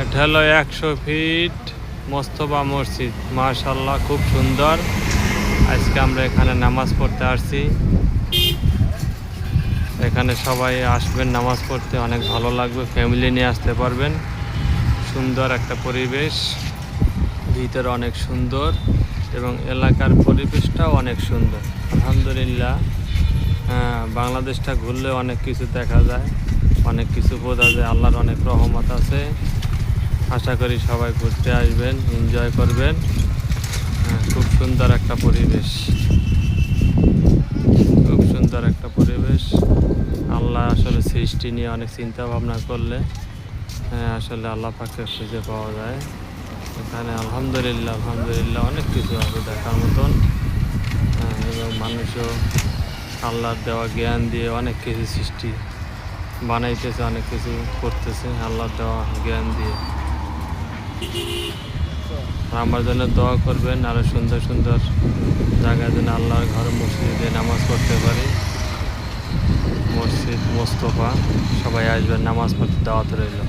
এটা হলো 100 ফিট মোস্তফা মসজিদ। মাশাআল্লাহ, খুব সুন্দর। আজকে আমরা এখানে নামাজ পড়তে আসছি। এখানে সবাই আসবেন নামাজ পড়তে, অনেক ভালো লাগবে। ফ্যামিলি নিয়ে আসতে পারবেন। সুন্দর একটা পরিবেশ, ভিতরে অনেক সুন্দর এবং এলাকার পরিবেশটাও অনেক সুন্দর। আলহামদুলিল্লাহ, বাংলাদেশটা ঘুরলে অনেক কিছু দেখা যায়, অনেক কিছু বোঝা যায়। আল্লাহর অনেক রহমত আছে। আশা করি সবাই ঘুরতে আসবেন, এনজয় করবেন। খুব সুন্দর একটা পরিবেশ, খুব সুন্দর একটা পরিবেশ। আল্লাহ আসলে সৃষ্টি নিয়ে অনেক চিন্তা ভাবনা করলে আসলে আল্লাহ পাককে খুঁজে পাওয়া যায়। এখানে আলহামদুলিল্লাহ আলহামদুলিল্লাহ অনেক কিছু আছে দেখার মতন। এবং মানুষও আল্লাহর দেওয়া জ্ঞান দিয়ে অনেক কিছু সৃষ্টি বানাইতেছে, অনেক কিছু করতেছে আল্লাহর দেওয়া জ্ঞান দিয়ে। আমার জন্য দোয়া করবেন, আরও সুন্দর সুন্দর জায়গায় যেন আল্লাহর ঘর মসজিদে নামাজ পড়তে পারি। মসজিদ মোস্তফা, সবাই আসবেন, নামাজ পড়তে দাওয়াত রইল।